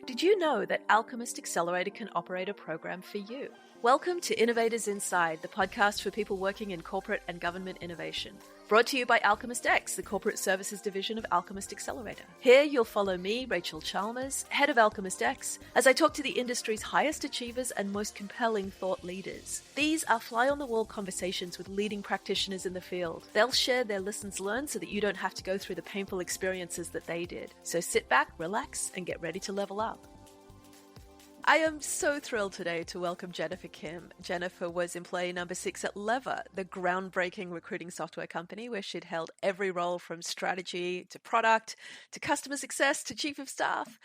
Did you know that Alchemist Accelerator can operate a program for you? Welcome to Innovators Inside, the podcast for people working in corporate and government innovation. Brought to you by Alchemist X, the corporate services division of Alchemist Accelerator. Here you'll follow me, Rachel Chalmers, head of Alchemist X, as I talk to the industry's highest achievers and most compelling thought leaders. These are fly-on-the-wall conversations with leading practitioners in the field. They'll share their lessons learned so that you don't have to go through the painful experiences that they did. So sit back, relax, and get ready to level up. I am so thrilled today to welcome Jennifer Kim. Jennifer was employee number 6 at Lever, the groundbreaking recruiting software company where she'd held every role from strategy to product to customer success to chief of staff.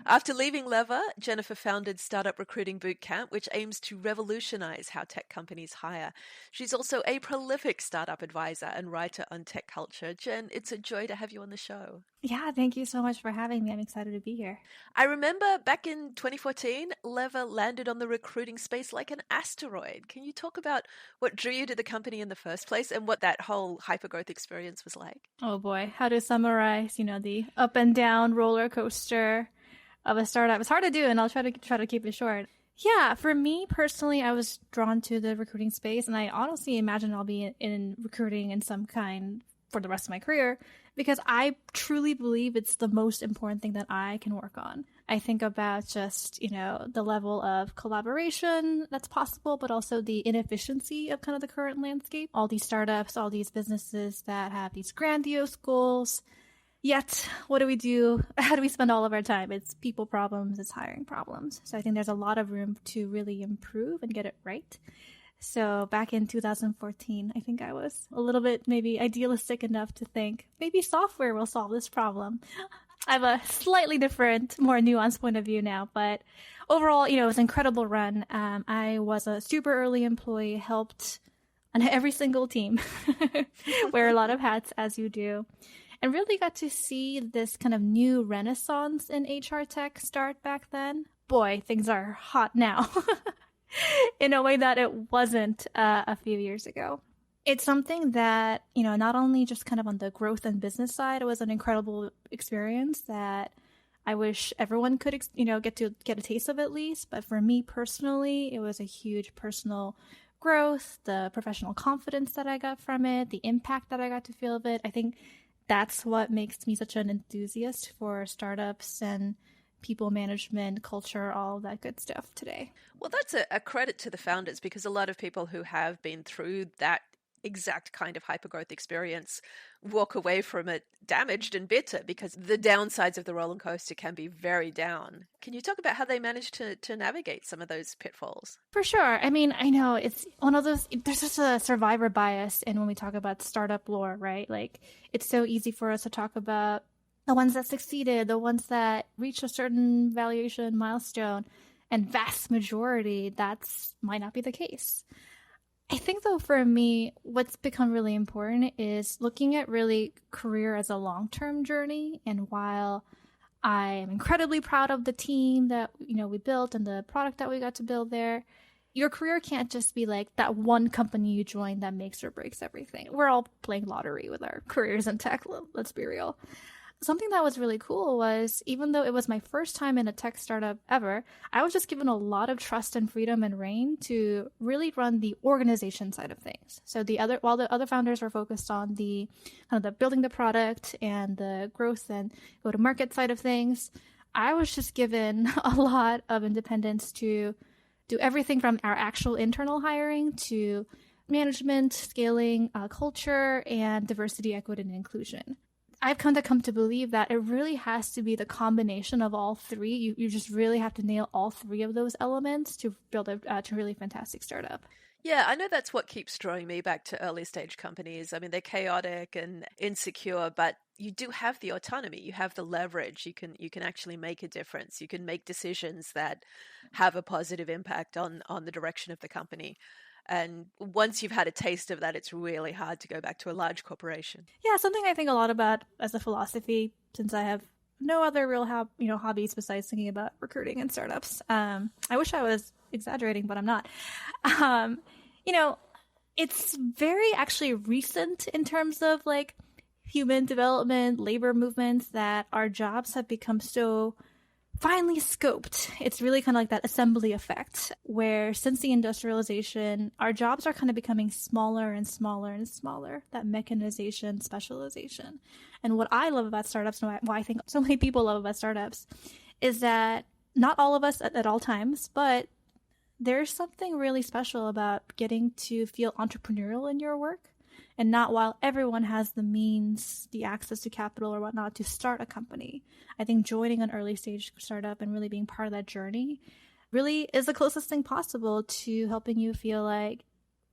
After leaving Lever, Jennifer founded Startup Recruiting Bootcamp, which aims to revolutionize how tech companies hire. She's also a prolific startup advisor and writer on tech culture. Jen, it's a joy to have you on the show. Yeah, thank you so much for having me. I'm excited to be here. I remember back in 2014, Lever landed on the recruiting space like an asteroid. Can you talk about what drew you to the company in the first place and what that whole hypergrowth experience was like? Oh boy, how to summarize, the up and down roller coaster of a startup. It's hard to do, and I'll try to keep it short. Yeah, for me personally, I was drawn to the recruiting space, and I honestly imagine I'll be in recruiting in some kind for the rest of my career, because I truly believe it's the most important thing that I can work on. I think about just, the level of collaboration that's possible, but also the inefficiency of kind of the current landscape. All these startups, all these businesses that have these grandiose goals. Yet, what do we do? How do we spend all of our time? It's people problems, it's hiring problems. So I think there's a lot of room to really improve and get it right. So back in 2014, I think I was a little bit maybe idealistic enough to think maybe software will solve this problem. I have a slightly different, more nuanced point of view now, but overall, it was an incredible run. I was a super early employee, helped on every single team, wear a lot of hats as you do, and really got to see this kind of new renaissance in HR tech start back then. Boy, things are hot now. In a way that it wasn't a few years ago. It's something that, not only just kind of on the growth and business side, it was an incredible experience that I wish everyone could, get a taste of at least. But for me personally, it was a huge personal growth, the professional confidence that I got from it, the impact that I got to feel of it. I think that's what makes me such an enthusiast for startups and people management, culture, all that good stuff today. Well, that's a credit to the founders, because a lot of people who have been through that exact kind of hypergrowth experience walk away from it damaged and bitter, because the downsides of the roller coaster can be very down. Can you talk about how they managed to navigate some of those pitfalls? For sure. I mean, I know it's one of those, there's just a survivor bias in when we talk about startup lore, right? Like, it's so easy for us to talk about the ones that succeeded, the ones that reached a certain valuation milestone, and vast majority, might not be the case. I think though, for me, what's become really important is looking at really career as a long-term journey. And while I am incredibly proud of the team that, we built and the product that we got to build there, your career can't just be like that one company you join that makes or breaks everything. We're all playing lottery with our careers in tech, let's be real. Something that was really cool was, even though it was my first time in a tech startup ever, I was just given a lot of trust and freedom and reign to really run the organization side of things. So while the other founders were focused on the kind of the building the product and the growth and go-to-market side of things, I was just given a lot of independence to do everything from our actual internal hiring to management, scaling, culture, and diversity, equity, and inclusion. I've come to believe that it really has to be the combination of all three. You just really have to nail all three of those elements to build a really fantastic startup. Yeah, I know that's what keeps drawing me back to early stage companies. I mean, they're chaotic and insecure, but you do have the autonomy. You have the leverage. You can actually make a difference. You can make decisions that have a positive impact on the direction of the company. And once you've had a taste of that, it's really hard to go back to a large corporation. Yeah, something I think a lot about as a philosophy, since I have no other real hobbies besides thinking about recruiting and startups. I wish I was exaggerating, but I'm not. It's very actually recent in terms of like human development, labor movements, that our jobs have become so finely scoped. It's really kind of like that assembly effect where since the industrialization, our jobs are kind of becoming smaller and smaller and smaller, that mechanization, specialization. And what I love about startups, and why I think so many people love about startups, is that not all of us at all times, but there's something really special about getting to feel entrepreneurial in your work, and not while everyone has the means, the access to capital or whatnot to start a company. I think joining an early stage startup and really being part of that journey really is the closest thing possible to helping you feel like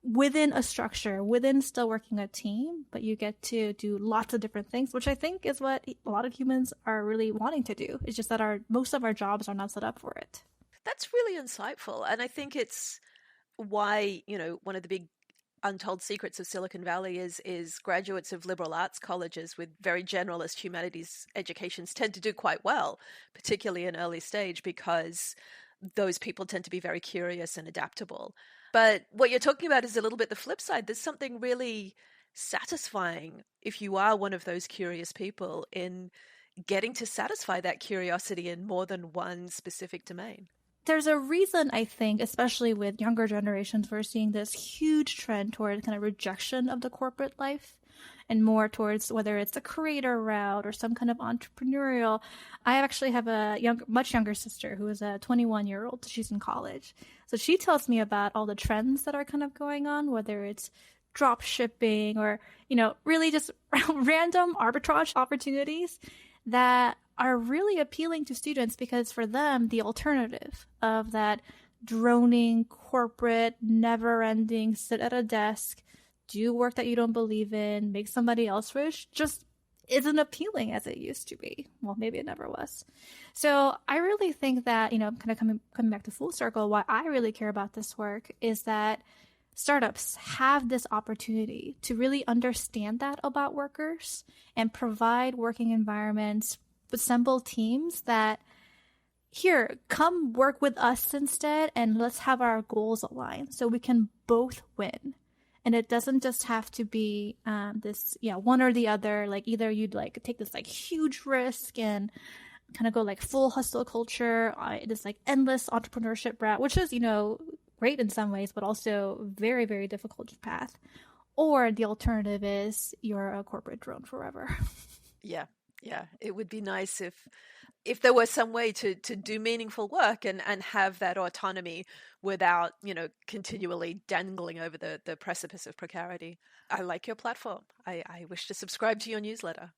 within a structure, within still working a team, but you get to do lots of different things, which I think is what a lot of humans are really wanting to do. It's just that most of our jobs are not set up for it. That's really insightful. And I think it's why, one of the big untold secrets of Silicon Valley is graduates of liberal arts colleges with very generalist humanities educations tend to do quite well, particularly in early stage, because those people tend to be very curious and adaptable. But what you're talking about is a little bit the flip side. There's something really satisfying if you are one of those curious people in getting to satisfy that curiosity in more than one specific domain. There's a reason, I think, especially with younger generations, we're seeing this huge trend toward kind of rejection of the corporate life and more towards whether it's the creator route or some kind of entrepreneurial. I actually have a much younger sister who is a 21-year-old. She's in college. So she tells me about all the trends that are kind of going on, whether it's drop shipping or, really just random arbitrage opportunities that are really appealing to students because for them, the alternative of that droning, corporate, never-ending, sit at a desk, do work that you don't believe in, make somebody else rich, just isn't appealing as it used to be. Well, maybe it never was. So I really think that, kind of coming back to full circle, why I really care about this work is that startups have this opportunity to really understand that about workers and provide working environments, assemble teams that, here, come work with us instead and let's have our goals aligned so we can both win. And it doesn't just have to be this, one or the other. Like either you'd like take this like huge risk and kind of go like full hustle culture, this like endless entrepreneurship route, which is, great in some ways, but also very, very difficult path. Or the alternative is you're a corporate drone forever. Yeah. It would be nice if there was some way to do meaningful work and have that autonomy without, continually dangling over the precipice of precarity. I like your platform. I wish to subscribe to your newsletter.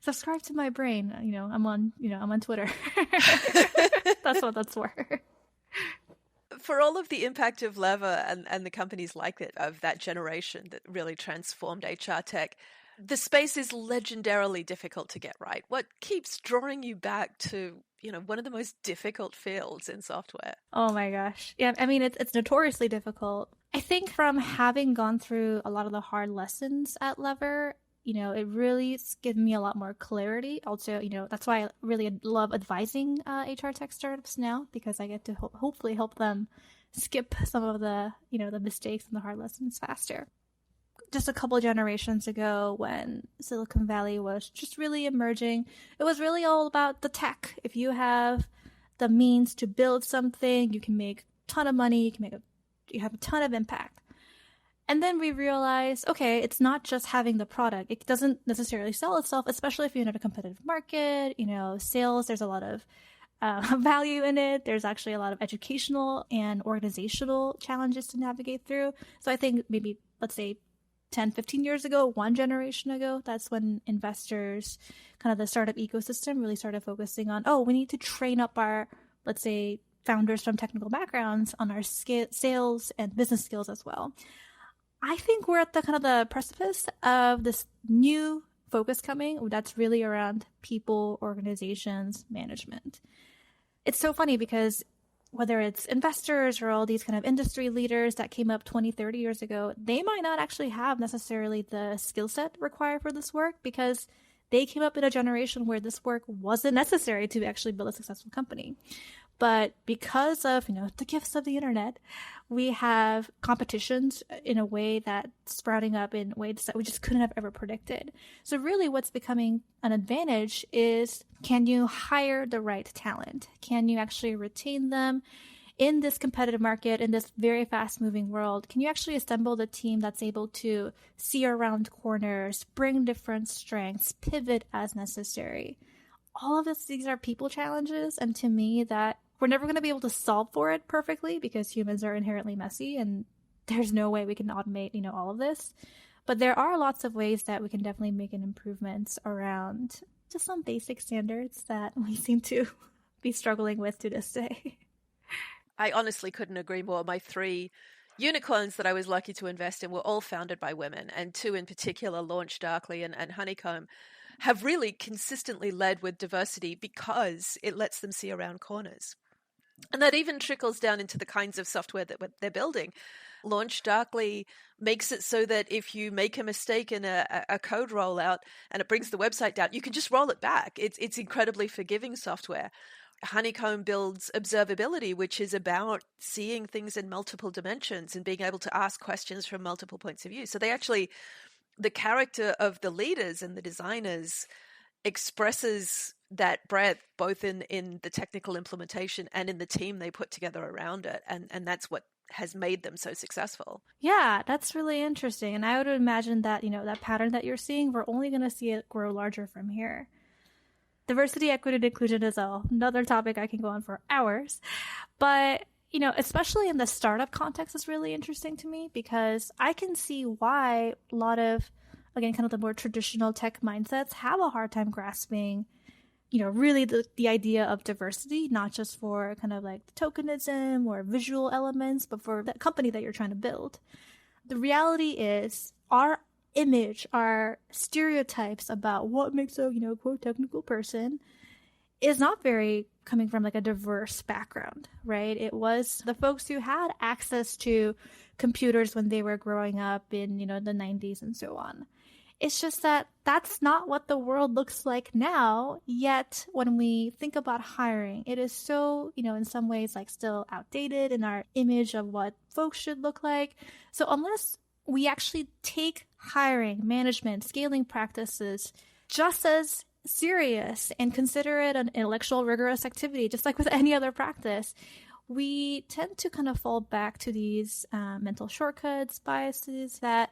Subscribe to my brain. I'm on Twitter. That's what that's for. For all of the impact of Lever and the companies like it, of that generation that really transformed HR tech, the space is legendarily difficult to get right. What keeps drawing you back to, one of the most difficult fields in software? Oh my gosh. Yeah, I mean, it's notoriously difficult. I think from having gone through a lot of the hard lessons at Lever, it really given me a lot more clarity. Also, that's why I really love advising HR tech startups now, because I get to hopefully help them skip some of the, the mistakes and the hard lessons faster. Just a couple generations ago when Silicon Valley was just really emerging, it was really all about the tech. If you have the means to build something, you can make a ton of money, you have a ton of impact. And then we realized, okay, it's not just having the product. It doesn't necessarily sell itself, especially if you're in a competitive market. Sales, there's a lot of value in it. There's actually a lot of educational and organizational challenges to navigate through. So I think maybe, let's say, 10, 15 years ago, one generation ago, that's when investors, kind of the startup ecosystem, really started focusing on, we need to train up our, let's say, founders from technical backgrounds on our sales and business skills as well. I think we're at the kind of the precipice of this new focus coming that's really around people, organizations, management. It's so funny because whether it's investors or all these kind of industry leaders that came up 20, 30 years ago, they might not actually have necessarily the skill set required for this work because they came up in a generation where this work wasn't necessary to actually build a successful company. But because of, the gifts of the internet, we have competitions in a way that's sprouting up in ways that we just couldn't have ever predicted. So really what's becoming an advantage is, can you hire the right talent? Can you actually retain them in this competitive market, in this very fast moving world? Can you actually assemble the team that's able to see around corners, bring different strengths, pivot as necessary? All of these are people challenges. And to me, that we're never going to be able to solve for it perfectly because humans are inherently messy and there's no way we can automate, all of this. But there are lots of ways that we can definitely make an improvements around just some basic standards that we seem to be struggling with to this day. I honestly couldn't agree more. My 3 unicorns that I was lucky to invest in were all founded by women, and 2 in particular, Launch Darkly and Honeycomb, have really consistently led with diversity because it lets them see around corners. And that even trickles down into the kinds of software that they're building. Launch Darkly makes it so that if you make a mistake in a code rollout and it brings the website down, you can just roll it back. It's incredibly forgiving software. Honeycomb builds observability, which is about seeing things in multiple dimensions and being able to ask questions from multiple points of view. So the character of the leaders and the designers expresses that breadth both in the technical implementation and in the team they put together around it. And that's what has made them so successful. Yeah, that's really interesting. And I would imagine that, that pattern that you're seeing, we're only going to see it grow larger from here. Diversity, equity, and inclusion is another topic I can go on for hours. But, especially in the startup context is really interesting to me because I can see why a lot of, again, kind of the more traditional tech mindsets have a hard time grasping, really the idea of diversity, not just for kind of like tokenism or visual elements, but for the company that you're trying to build. The reality is our image, our stereotypes about what makes a, quote, technical person is not very coming from like a diverse background, right? It was the folks who had access to computers when they were growing up in, the 90s and so on. It's just that that's not what the world looks like now. Yet when we think about hiring, it is so, in some ways like still outdated in our image of what folks should look like. So unless we actually take hiring, management, scaling practices just as serious and consider it an intellectual, rigorous activity, just like with any other practice, we tend to kind of fall back to these mental shortcuts, biases that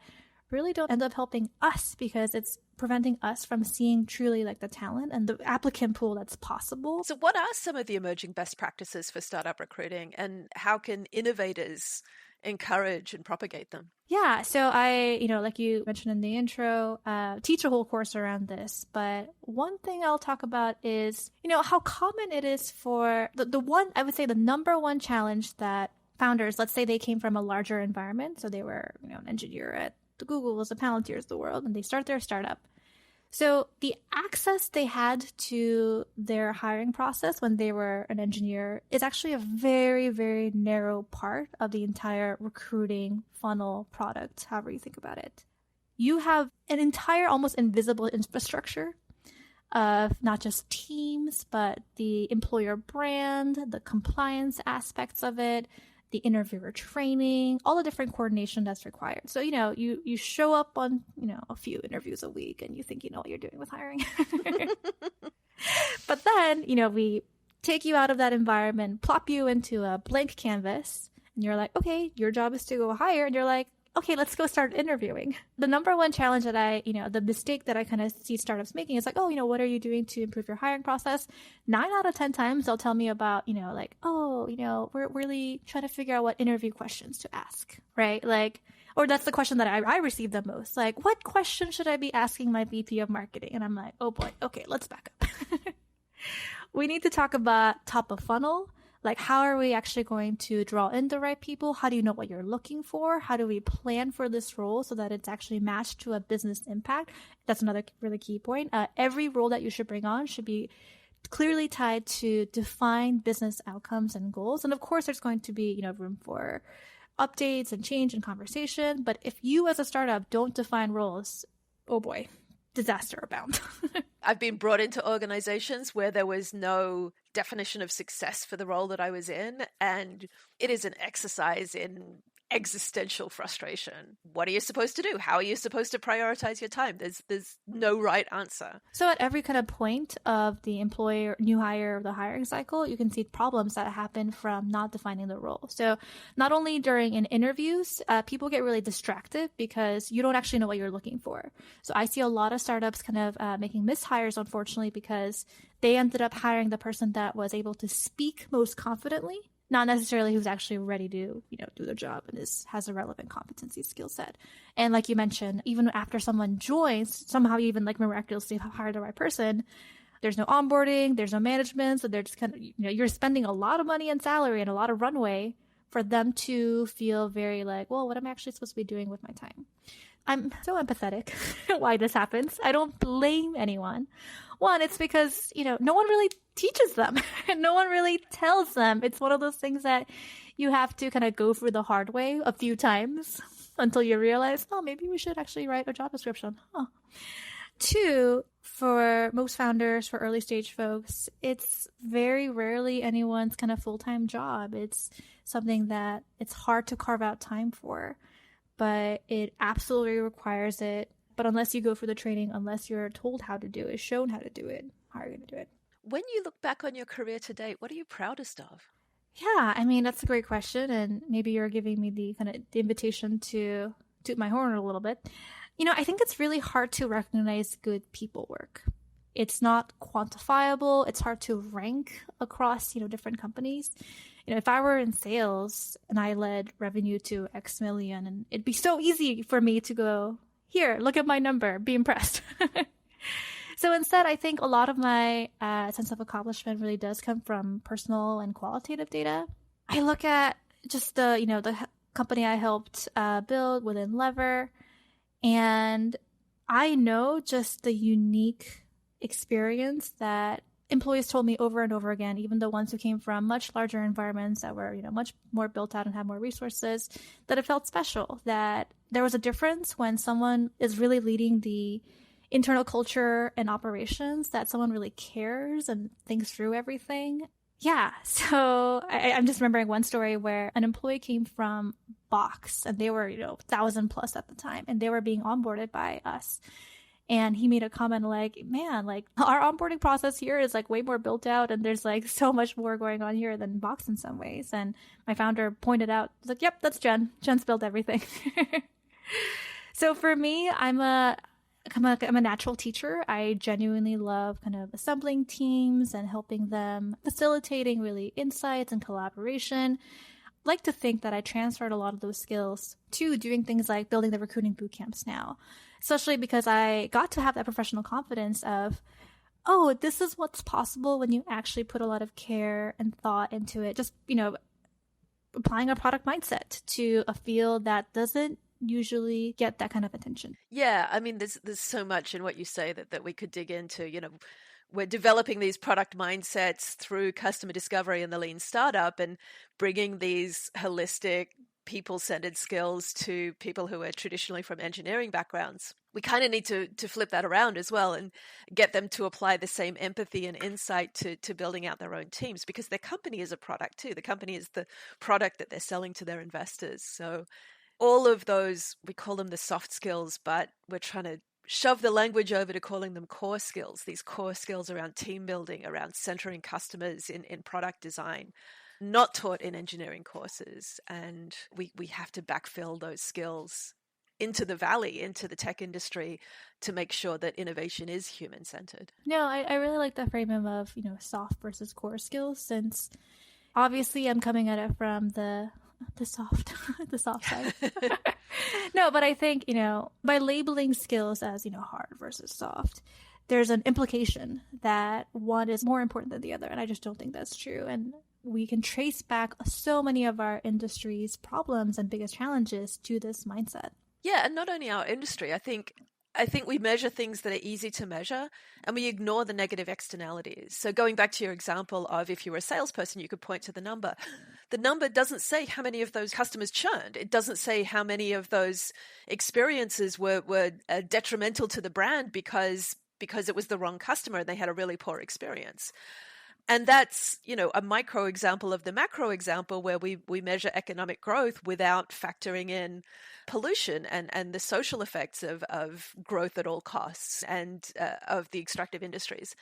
really don't end up helping us because it's preventing us from seeing truly like the talent and the applicant pool that's possible. So what are some of the emerging best practices for startup recruiting and how can innovators encourage and propagate them? Yeah, so I, like you mentioned in the intro, teach a whole course around this. But one thing I'll talk about is, how common it is for the one, I would say the number one challenge that founders, let's say they came from a larger environment. So they were, an engineer at the Googles, the Palantirs of the world, and they start their startup. So the access they had to their hiring process when they were an engineer is actually a very, very narrow part of the entire recruiting funnel product, however you think about it. You have an entire almost invisible infrastructure of not just teams, but the employer brand, the compliance aspects of it, the interviewer training, all the different coordination that's required. So, you show up on, a few interviews a week and you think you know what you're doing with hiring. But then, we take you out of that environment, plop you into a blank canvas, and you're like, okay, your job is to go hire. And you're like, okay, let's go start interviewing. The number one challenge that the mistake that I kind of see startups making is like, what are you doing to improve your hiring process? 9 out of 10 times they'll tell me about, we're really trying to figure out what interview questions to ask, right? Or that's the question that I receive the most. Like, what question should I be asking my VP of marketing? And I'm like, oh boy, okay, let's back up. We need to talk about top of funnel. Like, how are we actually going to draw in the right people? How do you know what you're looking for? How do we plan for this role so that it's actually matched to a business impact? That's another really key point. Every role that you should bring on should be clearly tied to defined business outcomes and goals. And of course, there's going to be, room for updates and change and conversation. But if you as a startup don't define roles, oh boy, disaster abound. I've been brought into organizations where there was no definition of success for the role that I was in, and it is an exercise in existential frustration. What are you supposed to do? How are you supposed to prioritize your time? There's no right answer. So at every kind of point of the employer, new hire, the hiring cycle, you can see problems that happen from not defining the role. So not only during in interviews, people get really distracted because you don't actually know what you're looking for. So I see a lot of startups kind of making mishires, unfortunately, because they ended up hiring the person that was able to speak most confidently, not necessarily who's actually ready to, do their job and has a relevant competency skill set. And like you mentioned, even after someone joins, somehow you even miraculously hire the right person, there's no onboarding, there's no management. So they're just kind of, you're spending a lot of money and salary and a lot of runway for them to feel very well, what am I actually supposed to be doing with my time? I'm so empathetic why this happens. I don't blame anyone. One, it's because, no one really teaches them and no one really tells them. It's one of those things that you have to kind of go through the hard way a few times until you realize, oh, maybe we should actually write a job description. Oh. Two, for most founders, for early stage folks, it's very rarely anyone's kind of full-time job. It's something that it's hard to carve out time for, but it absolutely requires it. But unless you go for the training, unless you're told how to do it, shown how to do it, how are you going to do it? When you look back on your career to date, what are you proudest of? Yeah, that's a great question. And maybe you're giving me the kind of the invitation to toot my horn a little bit. I think it's really hard to recognize good people work. It's not quantifiable. It's hard to rank across, different companies. If I were in sales and I led revenue to X million, and it'd be so easy for me to go, here, look at my number, be impressed. So instead, I think a lot of my sense of accomplishment really does come from personal and qualitative data. I look at just the company I helped build within Lever, and I know just the unique experience that employees told me over and over again, even the ones who came from much larger environments that were, much more built out and had more resources, that it felt special, that there was a difference when someone is really leading the internal culture and operations, that someone really cares and thinks through everything. Yeah. So I'm just remembering one story where an employee came from Box and they were, 1,000 plus at the time, and they were being onboarded by us. And he made a comment man, our onboarding process here is way more built out, and there's so much more going on here than Box in some ways. And my founder pointed out, yep, that's Jen. Jen's built everything. So for me, I'm a natural teacher. I genuinely love kind of assembling teams and helping them, facilitating really insights and collaboration. I like to think that I transferred a lot of those skills to doing things like building the recruiting bootcamps now, especially because I got to have that professional confidence of, oh, this is what's possible when you actually put a lot of care and thought into it. Just, applying a product mindset to a field that doesn't usually get that kind of attention. Yeah, there's so much in what you say that we could dig into. We're developing these product mindsets through customer discovery and the lean startup, and bringing these holistic, people-centered skills to people who are traditionally from engineering backgrounds. We kind of need to flip that around as well and get them to apply the same empathy and insight to building out their own teams, because their company is a product too. The company is the product that they're selling to their investors. So all of those, we call them the soft skills, but we're trying to shove the language over to calling them core skills, these core skills around team building, around centering customers in product design, not taught in engineering courses. And we have to backfill those skills into the valley, into the tech industry, to make sure that innovation is human-centered. No, I really like the framing of, soft versus core skills, since obviously I'm coming at it from the soft side. No, but I think, by labeling skills as, hard versus soft, there's an implication that one is more important than the other. And I just don't think that's true. And we can trace back so many of our industry's problems and biggest challenges to this mindset. Yeah, and not only our industry, I think we measure things that are easy to measure, and we ignore the negative externalities. So going back to your example of, if you were a salesperson, you could point to the number. The number doesn't say how many of those customers churned. It doesn't say how many of those experiences were detrimental to the brand because because it was the wrong customer and they had a really poor experience. And that's, a micro example of the macro example where we measure economic growth without factoring in pollution and the social effects of growth at all costs and of the extractive industries.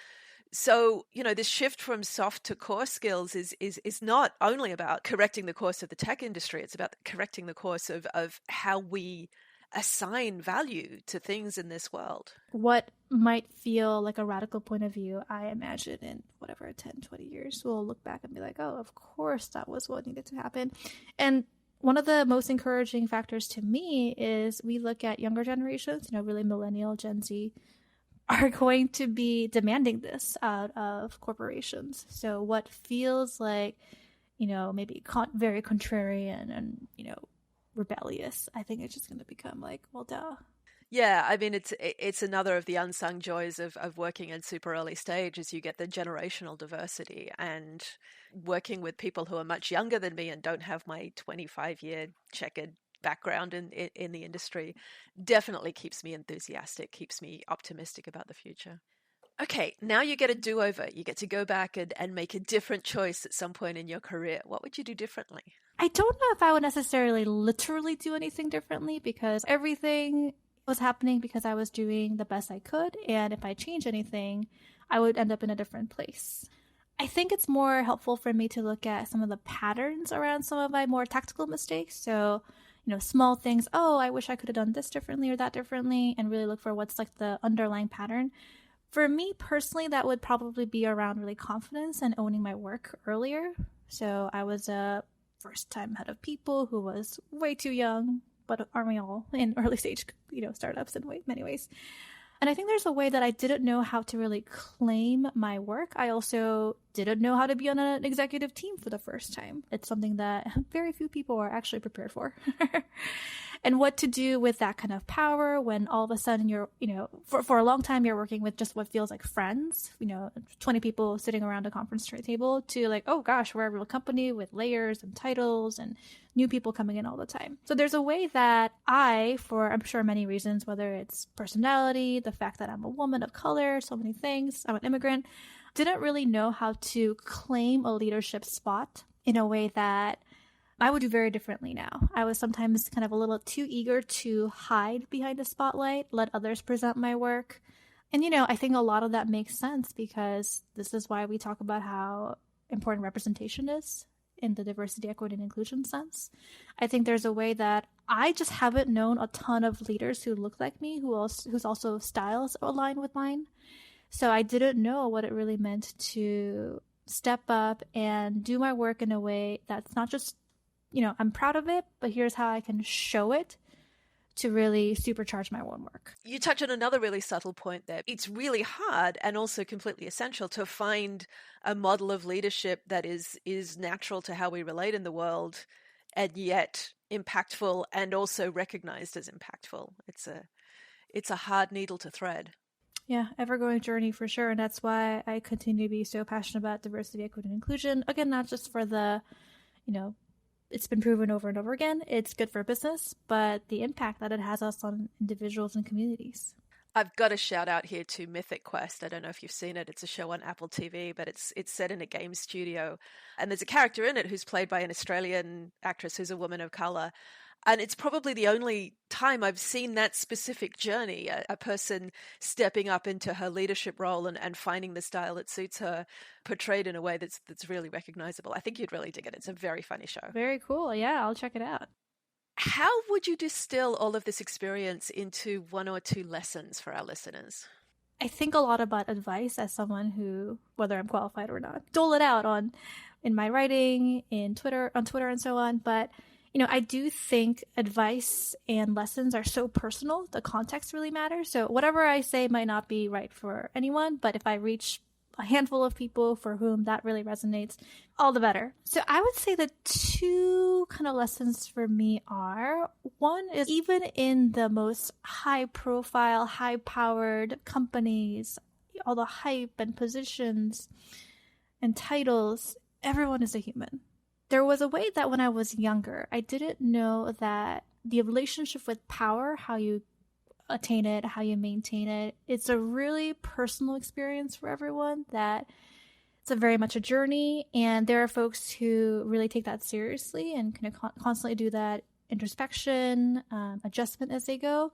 So, this shift from soft to core skills is not only about correcting the course of the tech industry, it's about correcting the course of how we assign value to things in this world. What might feel like a radical point of view, I imagine in 10, 20 years, we'll look back and be like, oh, of course, that was what needed to happen. And one of the most encouraging factors to me is we look at younger generations, really millennial, Gen Z, are going to be demanding this out of corporations. So what feels like, maybe very contrarian and, rebellious, I think it's just going to become like, well, duh. Yeah, I mean, it's another of the unsung joys of working in super early stage is you get the generational diversity, and working with people who are much younger than me and don't have my 25-year checkered background in the industry definitely keeps me enthusiastic, keeps me optimistic about the future. Okay, now you get a do-over. You get to go back and make a different choice at some point in your career. What would you do differently? I don't know if I would necessarily literally do anything differently, because everything was happening because I was doing the best I could. And if I change anything, I would end up in a different place. I think it's more helpful for me to look at some of the patterns around some of my more tactical mistakes. So, small things, oh, I wish I could have done this differently or that differently, and really look for what's like the underlying pattern. For me personally, that would probably be around really confidence and owning my work earlier. So I was a first-time head of people who was way too young, but aren't we all in early stage, startups in many ways. And I think there's a way that I didn't know how to really claim my work. I also didn't know how to be on an executive team for the first time. It's something that very few people are actually prepared for. And what to do with that kind of power when all of a sudden you're, for a long time you're working with just what feels like friends, 20 people sitting around a conference table, to like, oh gosh, we're a real company with layers and titles and new people coming in all the time. So there's a way that I, for I'm sure many reasons, whether it's personality, the fact that I'm a woman of color, so many things, I'm an immigrant, didn't really know how to claim a leadership spot in a way that I would do very differently now. I was sometimes kind of a little too eager to hide behind the spotlight, let others present my work. And, I think a lot of that makes sense, because this is why we talk about how important representation is in the diversity, equity, and inclusion sense. I think there's a way that I just haven't known a ton of leaders who look like me, whose also styles align with mine. So I didn't know what it really meant to step up and do my work in a way that's not just, I'm proud of it, but here's how I can show it to really supercharge my own work. You touch on another really subtle point there. It's really hard and also completely essential to find a model of leadership that is natural to how we relate in the world, and yet impactful and also recognized as impactful. It's a hard needle to thread. Yeah, ever-going journey for sure. And that's why I continue to be so passionate about diversity, equity, and inclusion. Again, not just for the, it's been proven over and over again, it's good for business, but the impact that it has us on individuals and communities. I've got a shout out here to Mythic Quest. I don't know if you've seen it. It's a show on Apple TV, but it's set in a game studio. And there's a character in it who's played by an Australian actress who's a woman of color. And it's probably the only time I've seen that specific journey, a person stepping up into her leadership role and finding the style that suits her, portrayed in a way that's really recognizable. I think you'd really dig it. It's a very funny show. Very cool. Yeah, I'll check it out. How would you distill all of this experience into one or two lessons for our listeners? I think a lot about advice as someone who, whether I'm qualified or not, dole it out in my writing, on Twitter and so on. But I do think advice and lessons are so personal. The context really matters. So whatever I say might not be right for anyone, but if I reach a handful of people for whom that really resonates, all the better. So I would say the two kind of lessons for me are, one is, even in the most high profile, high powered companies, all the hype and positions and titles, everyone is a human. There was a way that when I was younger, I didn't know that the relationship with power, how you attain it, how you maintain it. It's a really personal experience for everyone, that it's very much a journey. And there are folks who really take that seriously and kind of constantly do that introspection, adjustment as they go.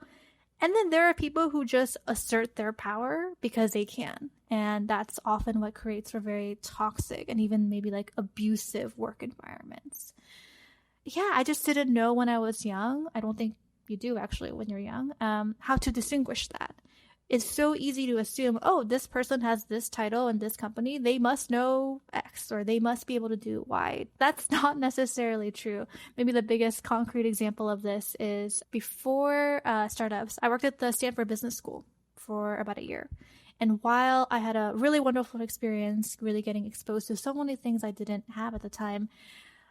And then there are people who just assert their power because they can. And that's often what creates for very toxic and even maybe like abusive work environments. Yeah, I just didn't know when I was young. I don't think you do actually when you're young, how to distinguish that. It's so easy to assume, oh, this person has this title in this company, they must know X or they must be able to do Y. That's not necessarily true. Maybe the biggest concrete example of this is before startups, I worked at the Stanford Business School for about a year. And while I had a really wonderful experience, really getting exposed to so many things I didn't have at the time,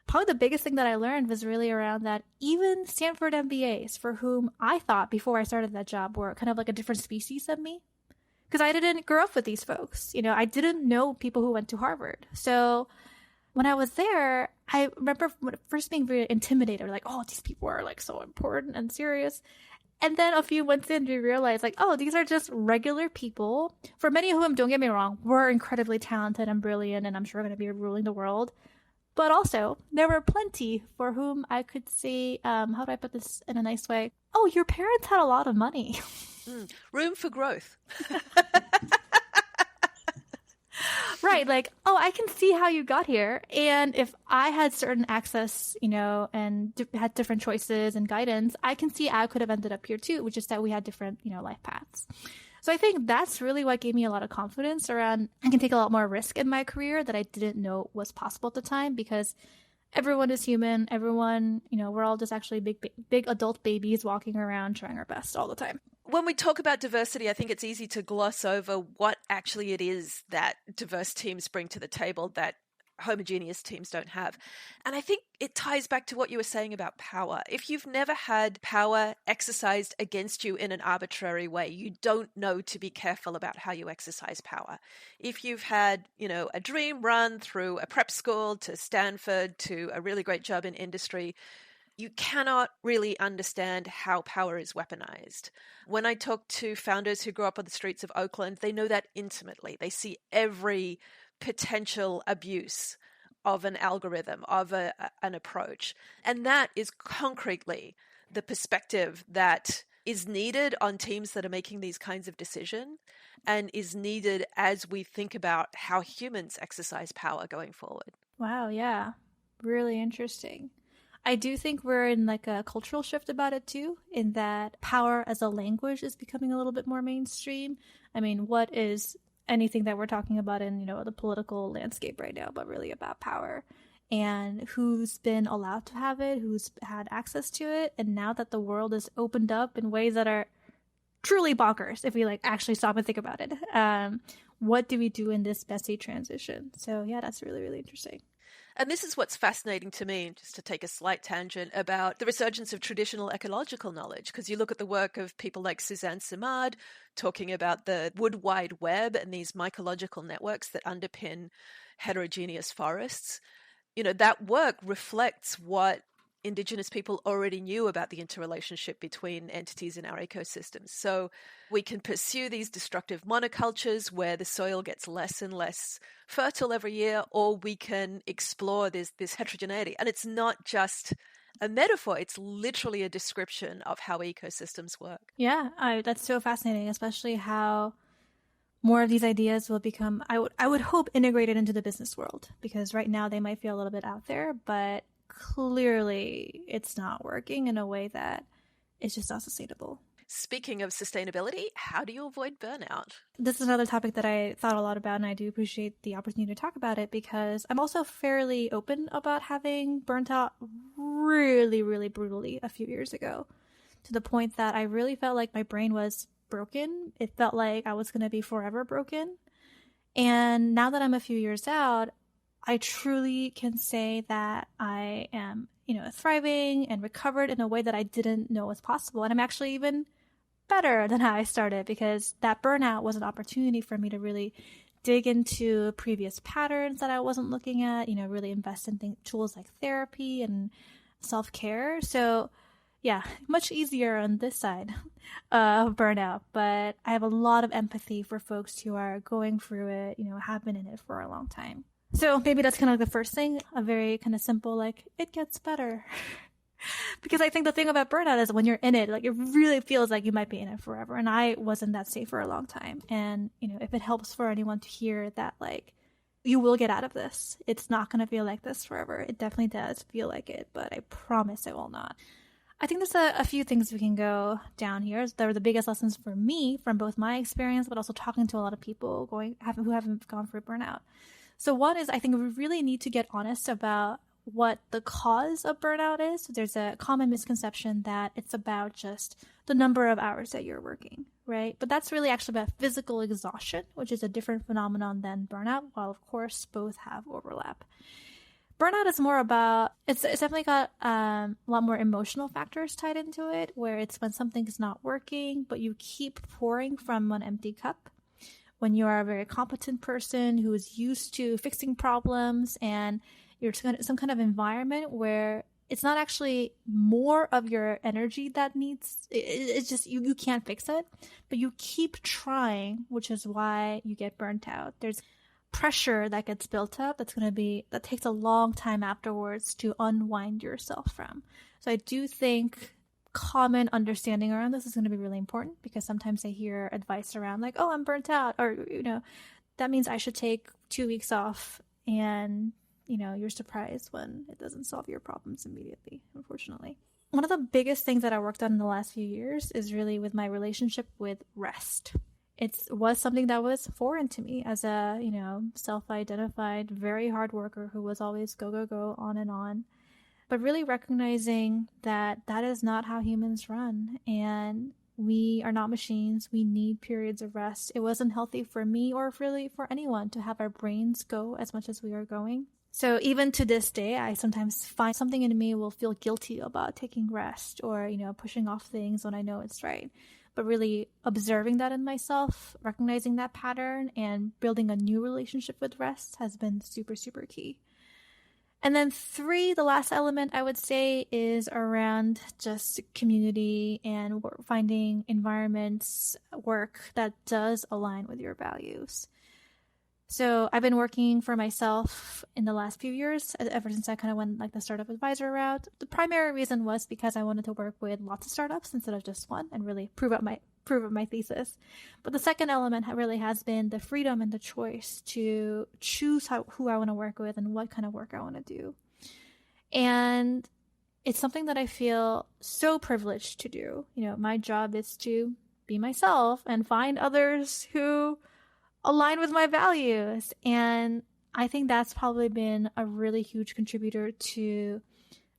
probably the biggest thing that I learned was really around that even Stanford MBAs, for whom I thought before I started that job were kind of like a different species of me, because I didn't grow up with these folks. You know, I didn't know people who went to Harvard. So when I was there, I remember first being very intimidated, like, oh, these people are like so important and serious. And then a few months in, we realized like, oh, these are just regular people. For many of whom, don't get me wrong, were incredibly talented and brilliant, and I'm sure going to be ruling the world. But also, there were plenty for whom I could say, how do I put this in a nice way? Oh, your parents had a lot of money. Room for growth. Right. Like, oh, I can see how you got here. And if I had certain access, you know, and had different choices and guidance, I can see I could have ended up here too, which is that we had different, you know, life paths. So I think that's really what gave me a lot of confidence around I can take a lot more risk in my career that I didn't know was possible at the time, because everyone is human. Everyone, you know, we're all just actually big adult babies walking around trying our best all the time. When we talk about diversity, I think it's easy to gloss over what actually it is that diverse teams bring to the table that homogeneous teams don't have. And I think it ties back to what you were saying about power. If you've never had power exercised against you in an arbitrary way, you don't know to be careful about how you exercise power. If you've had, you know, a dream run through a prep school to Stanford to a really great job in industry, you cannot really understand how power is weaponized. When I talk to founders who grew up on the streets of Oakland, they know that intimately. They see every potential abuse of an algorithm, of an approach. And that is concretely the perspective that is needed on teams that are making these kinds of decisions and is needed as we think about how humans exercise power going forward. Wow, yeah. Really interesting. I do think we're in like a cultural shift about it too, in that power as a language is becoming a little bit more mainstream. I mean, what is anything that we're talking about in, you know, the political landscape right now, but really about power and who's been allowed to have it, who's had access to it. And now that the world is opened up in ways that are truly bonkers, if we like actually stop and think about it, what do we do in this messy transition? So yeah, that's really, really interesting. And this is what's fascinating to me, just to take a slight tangent, about the resurgence of traditional ecological knowledge, because you look at the work of people like Suzanne Simard talking about the wood wide web and these mycological networks that underpin heterogeneous forests. You know, that work reflects what Indigenous people already knew about the interrelationship between entities in our ecosystems. So we can pursue these destructive monocultures where the soil gets less and less fertile every year, or we can explore this heterogeneity. And it's not just a metaphor, it's literally a description of how ecosystems work. Yeah, that's so fascinating, especially how more of these ideas will become, I would hope, integrated into the business world, because right now they might feel a little bit out there, but clearly it's not working in a way that is just not sustainable. Speaking of sustainability, how do you avoid burnout? This is another topic that I thought a lot about, and I do appreciate the opportunity to talk about it because I'm also fairly open about having burnt out really, really brutally a few years ago, to the point that I really felt like my brain was broken. It felt like I was going to be forever broken. And now that I'm a few years out, I truly can say that I am, you know, thriving and recovered in a way that I didn't know was possible. And I'm actually even better than how I started, because that burnout was an opportunity for me to really dig into previous patterns that I wasn't looking at, you know, really invest in tools like therapy and self-care. So yeah, much easier on this side of burnout, but I have a lot of empathy for folks who are going through it, have been in it for a long time. So maybe that's kind of the first thing, a very kind of simple, like, it gets better. Because I think the thing about burnout is when you're in it, like, it really feels like you might be in it forever. And I was in that state for a long time. And, if it helps for anyone to hear that, like, you will get out of this. It's not going to feel like this forever. It definitely does feel like it, but I promise it will not. I think there's a few things we can go down here. They were the biggest lessons for me from both my experience, but also talking to a lot of people who haven't gone through burnout. So one is, I think we really need to get honest about what the cause of burnout is. So there's a common misconception that it's about just the number of hours that you're working, right? But that's really actually about physical exhaustion, which is a different phenomenon than burnout, while of course both have overlap. Burnout is more about, it's definitely got a lot more emotional factors tied into it, where it's when something's not working, but you keep pouring from an empty cup. When you are a very competent person who is used to fixing problems and you're in some kind of environment where it's not actually more of your energy that needs, it's just you can't fix it, but you keep trying, which is why you get burnt out. There's pressure that gets built up that takes a long time afterwards to unwind yourself from. So I do think common understanding around this is going to be really important, because sometimes I hear advice around like, oh, I'm burnt out, or that means I should take 2 weeks off, and you're surprised when it doesn't solve your problems immediately, unfortunately. One of the biggest things that I worked on in the last few years is really with my relationship with rest. It was something that was foreign to me as a, self-identified, very hard worker who was always go, go, go, on and on. But really recognizing that that is not how humans run, and we are not machines. We need periods of rest. It wasn't healthy for me or really for anyone to have our brains go as much as we are going. So even to this day, I sometimes find something in me will feel guilty about taking rest or, pushing off things when I know it's right. But really observing that in myself, recognizing that pattern, and building a new relationship with rest has been super, super key. And then 3, the last element I would say is around just community and finding environments, work that does align with your values. So I've been working for myself in the last few years, ever since I kind of went like the startup advisor route. The primary reason was because I wanted to work with lots of startups instead of just one and really prove up my thesis. But the second element really has been the freedom and the choice to choose who I want to work with and what kind of work I want to do. And it's something that I feel so privileged to do. My job is to be myself and find others who align with my values. And I think that's probably been a really huge contributor to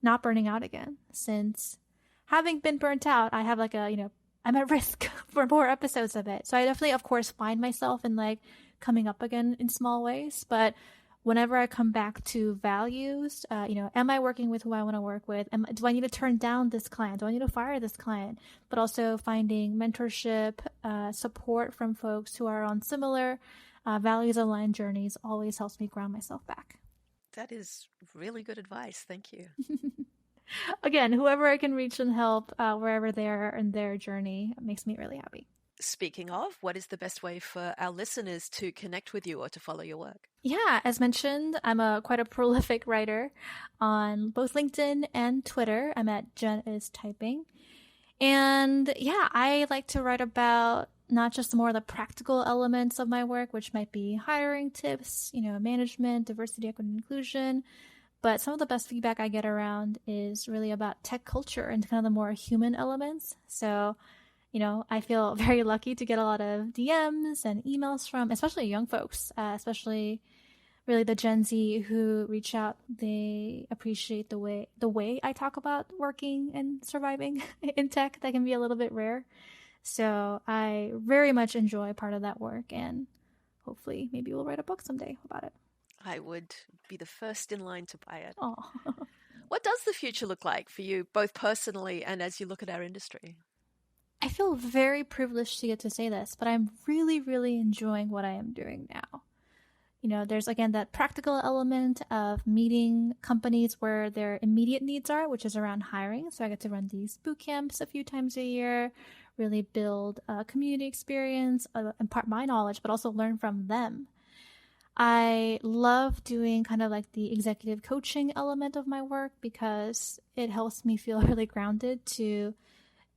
not burning out again. Since having been burnt out, I have I'm at risk for more episodes of it. So I definitely, of course, find myself in coming up again in small ways. But whenever I come back to values, am I working with who I want to work with? Do I need to turn down this client? Do I need to fire this client? But also finding mentorship, support from folks who are on similar values-aligned journeys always helps me ground myself back. That is really good advice. Thank you. Again, whoever I can reach and help wherever they are in their journey makes me really happy. Speaking of, what is the best way for our listeners to connect with you or to follow your work? Yeah, as mentioned, I'm quite a prolific writer on both LinkedIn and Twitter. I'm at Jen is Typing. And yeah, I like to write about not just more the practical elements of my work, which might be hiring tips, management, diversity, equity, and inclusion. But some of the best feedback I get around is really about tech culture and kind of the more human elements. So I feel very lucky to get a lot of DMs and emails from, especially young folks, especially really the Gen Z who reach out. They appreciate the way I talk about working and surviving in tech. That can be a little bit rare. So I very much enjoy part of that work, and hopefully maybe we'll write a book someday about it. I would be the first in line to buy it. Oh. What does the future look like for you, both personally and as you look at our industry? I feel very privileged to get to say this, but I'm really, really enjoying what I am doing now. There's again that practical element of meeting companies where their immediate needs are, which is around hiring. So I get to run these boot camps a few times a year, really build a community experience, impart my knowledge, but also learn from them. I love doing kind of like the executive coaching element of my work because it helps me feel really grounded to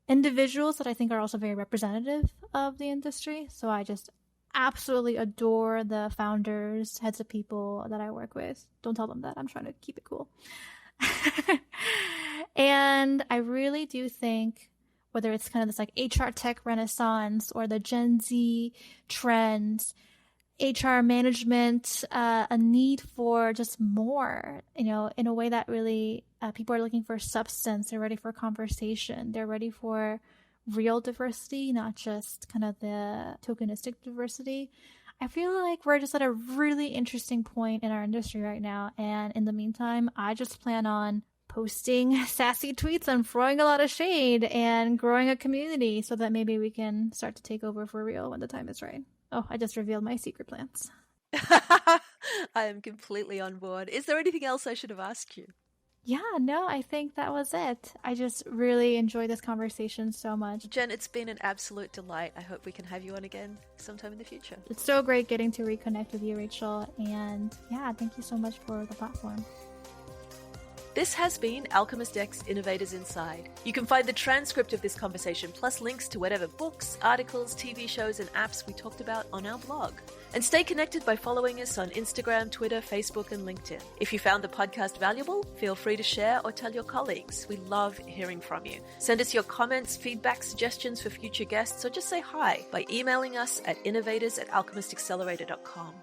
individuals that I think are also very representative of the industry. So I just absolutely adore the founders, heads of people that I work with. Don't tell them that. I'm trying to keep it cool. And I really do think whether it's kind of this like HR tech renaissance or the Gen Z trends, HR management, a need for just more, in a way that really people are looking for substance. They're ready for conversation. They're ready for real diversity, not just kind of the tokenistic diversity. I feel like we're just at a really interesting point in our industry right now. And in the meantime, I just plan on posting sassy tweets and throwing a lot of shade and growing a community so that maybe we can start to take over for real when the time is right. Oh, I just revealed my secret plans. I am completely on board. Is there anything else I should have asked you? Yeah, no, I think that was it. I just really enjoyed this conversation so much. Jen, it's been an absolute delight. I hope we can have you on again sometime in the future. It's so great getting to reconnect with you, Rachel. And yeah, thank you so much for the platform. This has been Alchemist X Innovators Inside. You can find the transcript of this conversation plus links to whatever books, articles, TV shows, and apps we talked about on our blog. And stay connected by following us on Instagram, Twitter, Facebook, and LinkedIn. If you found the podcast valuable, feel free to share or tell your colleagues. We love hearing from you. Send us your comments, feedback, suggestions for future guests, or just say hi by emailing us at innovators@alchemistaccelerator.com.